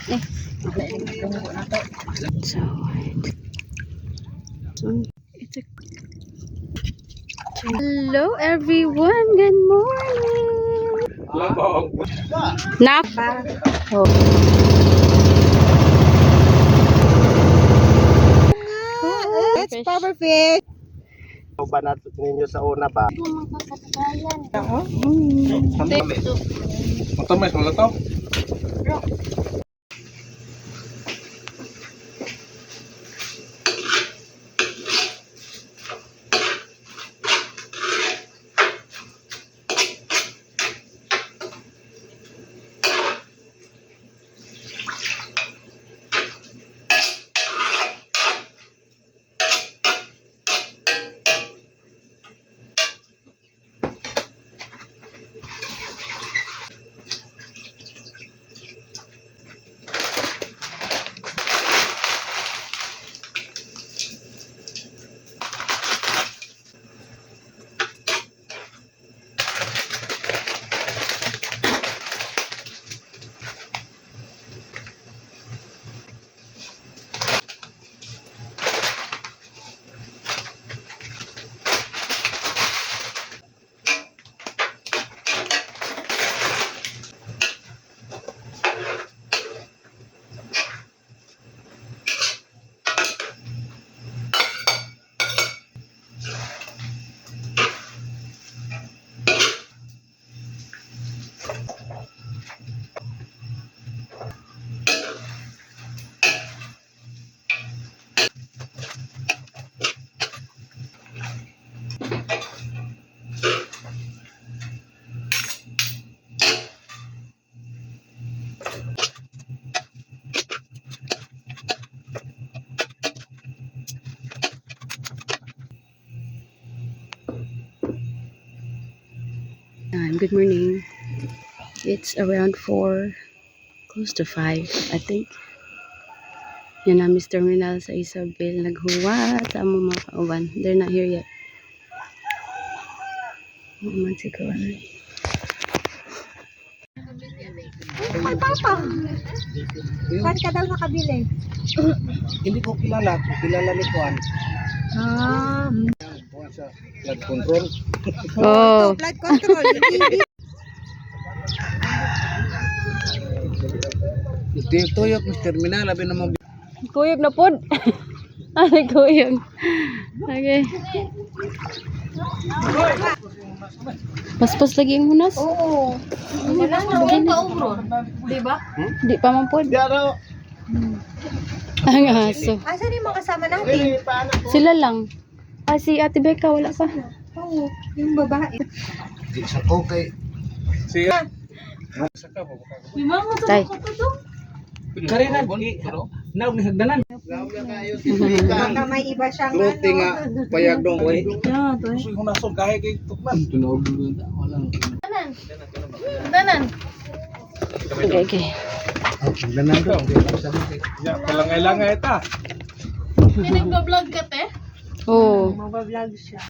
Eh. So it's a hello everyone, good morning. Nak. Oh. It's Papa Fish. Ba nato ninyo sa una ba? Matamis wala to? Good morning. It's around 4, close to 5, I think. Yan na, Mr. Terminal sa Isabel. Naghuwa. Tama mga kauban. They're not here yet. Man si Kawan. Ay, Papa. Saan ka daw nakabili? Hindi ko kilala. Kilala ni Juan. Juan sa flood control. Oh. Flood control. Dito yung terminal. Labi na mo. Kuyog na pod. Ay, kuyog. Okay. Paspas lagi yung hunas? Oo. Wala na. Wala pa umro. Diba? Di pa man pod. Pero Ang aso. Asan yung mga kasama natin? Sila lang. Ah, si Ate Becca wala pa. Oo. Yung babae. di sa okay. Siya. Saka po. Tay. Karina naog ni hagdanan. Baka may iba siyang Luti nga payag dong. Yeah, to. Gusto ko nasod kahit kay tukman. Tunog na wala. Danan. Okay, okay. Hagdanan to. Ya, palangay-langay ta. Nagba-vlog ka, te? Oh. Mag-vlog siya.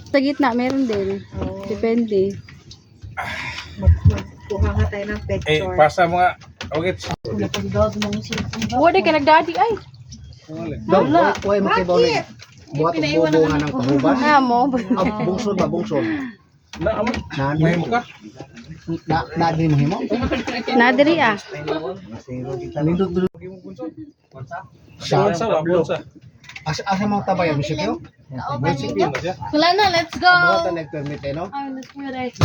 Sa gitna meron din. Depende. Kuha nga tayo ng picture. Pasa mga okay. Wala ka nagdadi ay. Wala. Kuy makibaw ni. Buhat ang bubungan ng pahuban. Na mo. Bungsod ba bungsod? Na amo. Na mo ka? Na di mo himo? Nadiri ah. Nindot dulu. Sa bulsa. Asa mo tabayan munisipyo? Munisipyo na siya. Wala na, let's go! Buhatan nag-permit no? Let's go right.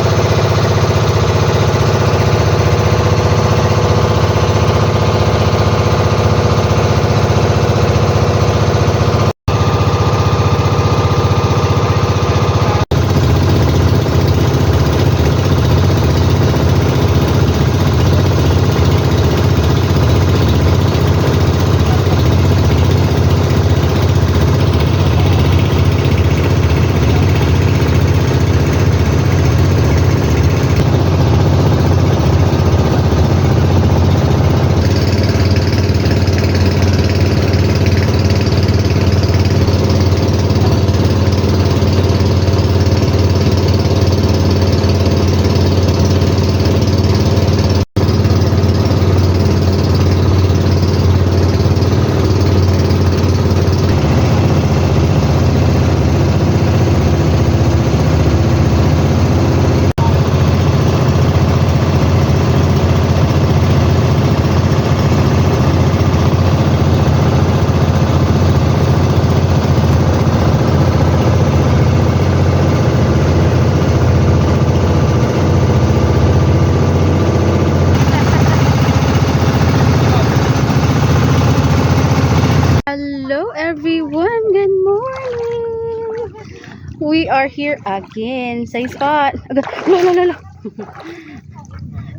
are here again sa spot. Lala.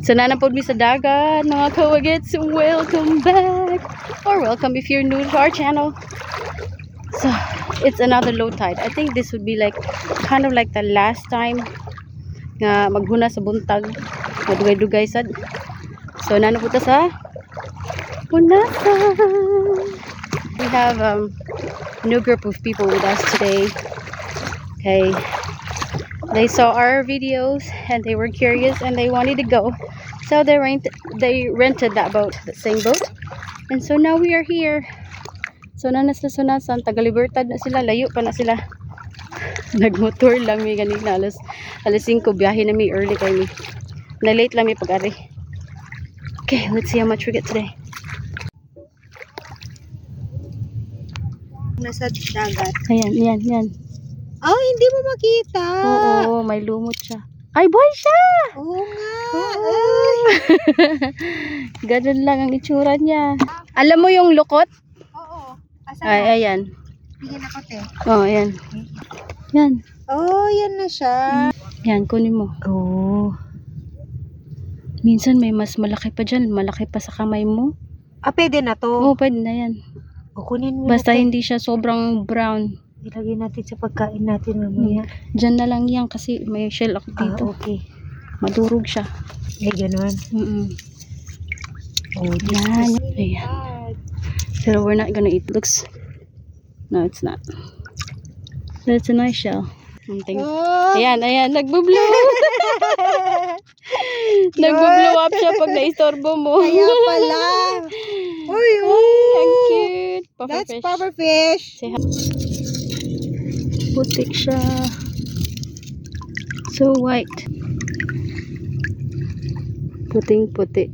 So nanapod mi sa dagat, mga kawagits. Welcome back, or welcome if you're new to our channel. So it's another low tide. I think this would be like kind of like the last time nga maghuna sa buntag, madugay-dugay sad. So nanapod ta sa Punasan. We have a new group of people with us today. Okay, they saw our videos and they were curious and they wanted to go, so they rented that boat, the same boat, and so now we are here. So na nasa Sunasan, taga-Libertad na sila, layo pa na sila. Nagmotor lang mi ganina, alas 5 biyahe na mi, early kami, na late lang mi pag-ari. Okay, let's see how much we get today. Nasa dagat. Ayan, yan. Oh, hindi mo makita. Oo, may lumot siya. Ay, boy siya! Oo nga. Ay. Ganun lang ang itsura niya. Alam mo yung lukot? Oo. Ay, ayan. Bigyan ako, te. Oh, ayan. Yan. Oh, yan na siya. Yan, kunin mo. Oh. Minsan may mas malaki pa dyan. Malaki pa sa kamay mo. Ah, pwede na to. Oo, pwede na yan. Kukunin mo Basta na to. hindi siya sobrang brown. Ilagay natin sa pagkain natin mamaya. Dyan na lang yan kasi may shell ako dito. Okay. Madurog siya. Ay, ganun. Oh, yan. Ayan. Pero we're not gonna eat. Looks. No, it's not. That's a nice shell. Oh, Ayan. Nagbo-blow. Nagbo-blow up siya pag naistorbo mo. kaya pala. Uy, Ang cute. that's Pufferfish. pufferfish. Say hi. Putik siya. So white. Puting-puti.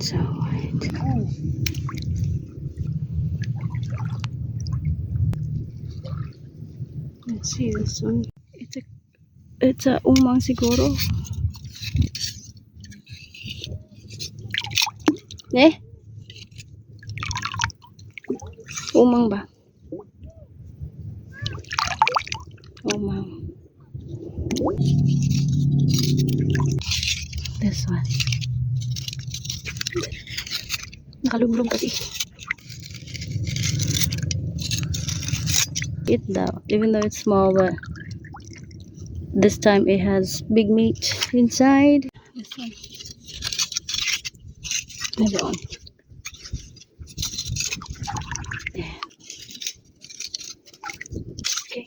So white. Let's see this one. It's a umang siguro. Umang ba? Umang. This one. Nakalublog kasi. It though, even though it's small, but this time it has big meat inside. This one. Another one. Yeah. Okay.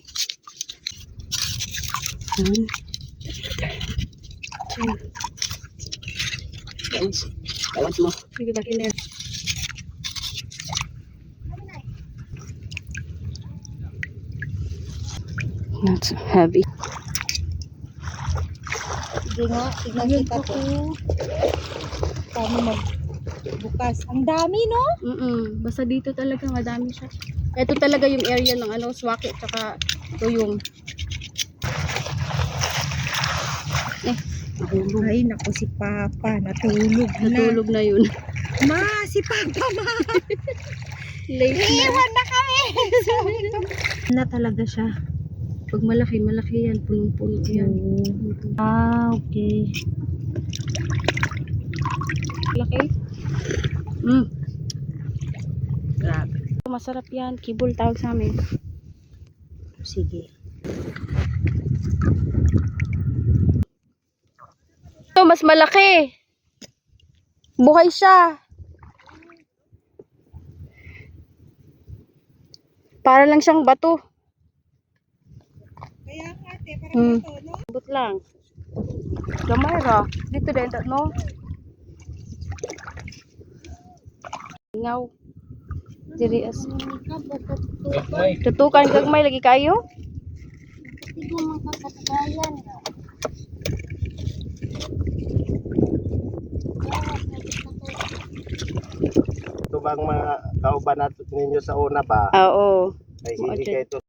1, 2. That one's more. Put it back in there. That's heavy. Sige nga, tignan kita to. Paano magbukas? Ang dami, no? Basta dito talaga madami siya. Ito talaga yung area ng ano, Swake tsaka Tuyong. Ay, naku si Papa. Natulog na. Natulog na yun. Ma, si Papa, ma. Late na. Iwan na kami. Na talaga siya. Pag malaki yan. Punong-puno yan. Ah, okay. Laki? Grabe. Masarap yan. Kibol tawag sa amin. Sige. Ito, mas malaki. Buhay siya. Para lang siyang bato. Kaya nga, te, parang bato, no? But lang. Gamay ra. Dito din, no? Ngaw. Diri as. Tutukan gagmay lagi kayo? Ito bang mga kauban natin ninyo sa una ba? Oo. Ay hindi kayo ito.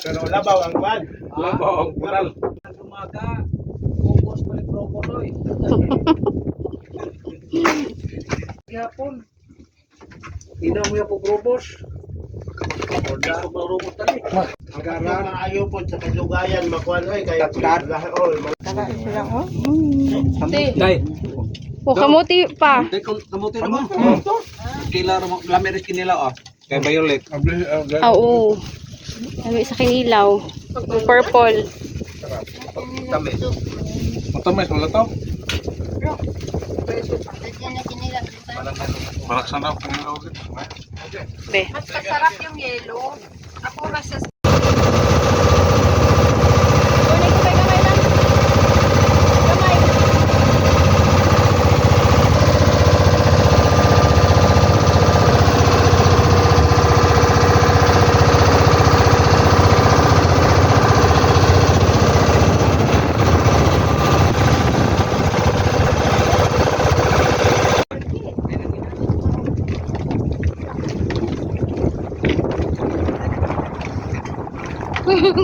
Pero labaw ang kwan. Labaw ang kural. Umaga, focus pa ni Procoloy. gihapon. Inaw mo yung pugrobos. Orda ko robot tali. Agaran ayo po sa kalugayan makuan oy kay oy. Saka sila oh. Dai. O, kamuti pa. Dai kamuti naman. Kila lameris kinila oh. Kay violet. Oo. Sabi sa kinilaw. Purple. Tamis. Matamis wala to. Malaksan daw kinila. Be. Mas masarap yung yellow. Ako nasa Tunay ko kay kamay lang. Kamay.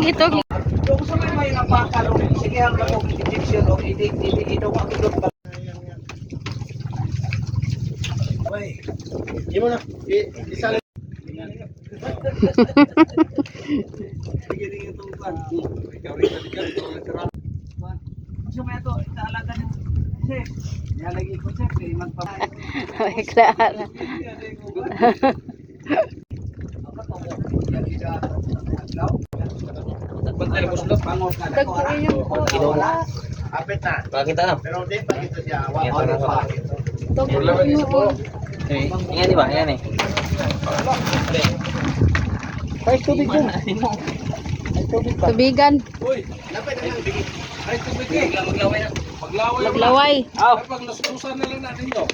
Ito. Kung sa may napakalo, sige ang ako injection o ito ang idot pa. Ay, Imo na. Isa lang. sige din ito kan. Ikaw rin ito nagkaroon. Gusto mo ito, itaalaga ng chef. Nalagay ko chef, magpapay. Ay, Clara. Dagpuin yung wala. Apit na. Bakit na? Pero di pa ito siya. Wala pa. Dagpuin yung Yan di ba? Yan eh. Ay, tubig ko. Tubigan. Uy, ay tubig eh. Maglaway na. Maglaway. Ay, pag nasususan na lang natin yun.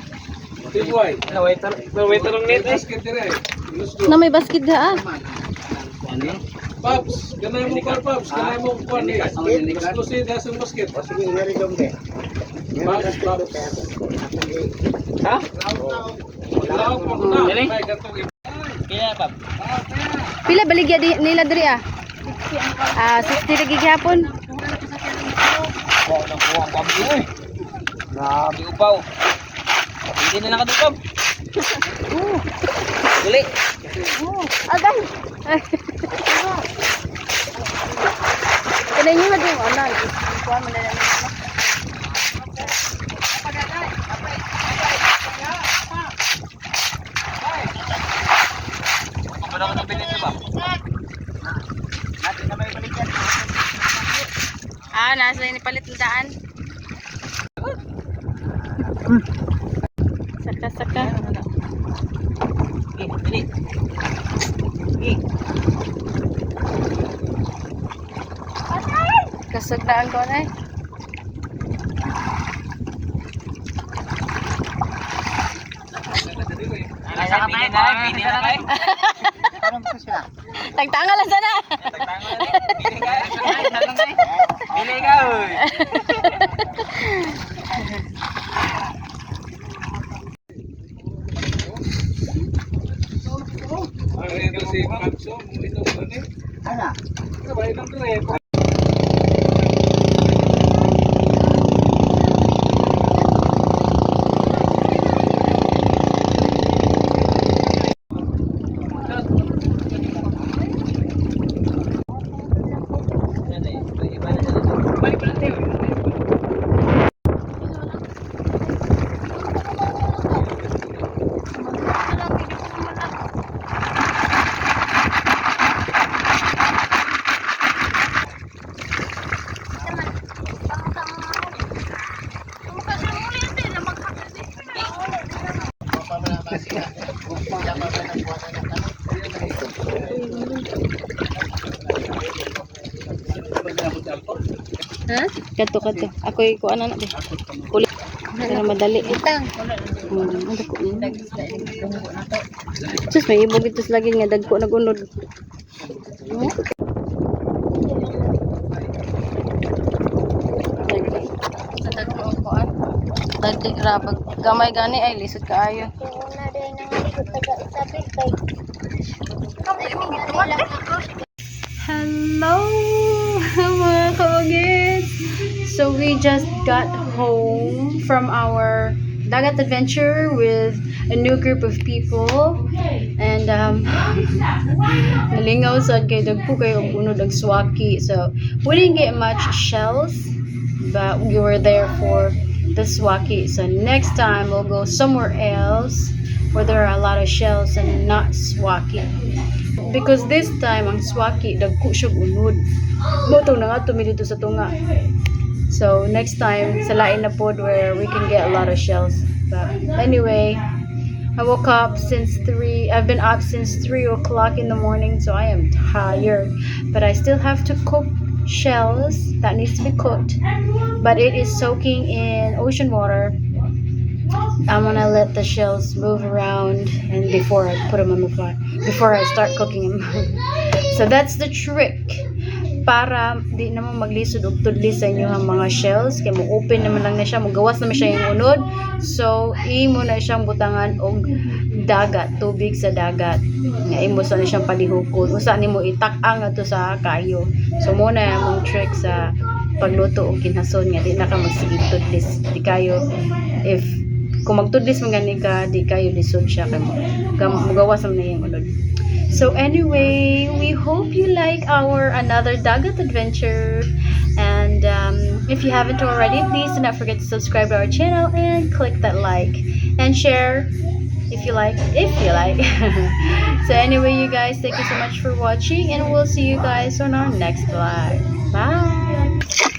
Tibuay. Laway tarong net eh. Basket dire. Na may basket ha. Pops, ganay mo par Pops, ganay mo kuan eh. Exclusive sa basket. Sige, ngari dong de. Pops. Ha? Wala ko na. Ay, gatong kaya Pops. Pila baligya nila diri ah? 60 lagi gihapon. Wow, nakuha ang pablo eh. Grabe upaw. Hindi na nakadukog. Uli. Agay. Kada niyo madung ana. Kuha mo na lang. Kapag ako nabilin niyo ba? Natin na may balikan. Nasa ini palit ng daan. Saka. Ini. Kasagdaan ko na eh. Ay, saka pa bini na kay. Tagtanga lang sana. Bili ka oy. Ay, ito si Kapso, ito ni. Ana. Sabay lang dire. Ha? Kato. Ako'y kuan na di. Kulit. Para madali. Itang. Ano ko na. Sus may ibog itos lagi nga dagko nagunod. Sa dagko ang kuan. Dagdi rabag gamay gani ay lisod kaayo. Una din nang likod taga sabi kay. Hello mga kaugits! So we just got home from our dagat adventure with a new group of people. And nalingaw sad kay dagko kay og unod ang swaki. So we didn't get much shells, but we were there for the swaki. So next time we'll go somewhere else where there are a lot of shells and not swaki. Because this time ang swaki dagko siya unod. Moto na nga tumi dito sa tunga. So next time sa lain na pod where we can get a lot of shells. But anyway, I woke up since 3. I've been up since 3 o'clock in the morning, so I am tired. But I still have to cook shells that needs to be cooked. But it is soaking in ocean water. I'm gonna let the shells move around and before I put them on the fire, before I start cooking them. So that's the trick. Para di naman maglisod og tudlis sa inyo ang mga shells kay mo open naman lang na siya, magawas naman siya yung unod. So imo na siyang butangan og dagat, tubig sa dagat. Nga imo sa na siyang palihukon. Usa nimo itak-ang ato sa kayo. So mo na yung trick sa pagluto og kinhason nga di na ka magsigig tudlis. Di kayo if kung magtudlis man gani ka, di kayo lisod siya kay magawas naman na yung unod. So anyway, we hope you like our another dagat adventure, and if you haven't already, please do not forget to subscribe to our channel and click that like and share if you like. So anyway, you guys, thank you so much for watching, and we'll see you guys on our next vlog. Bye.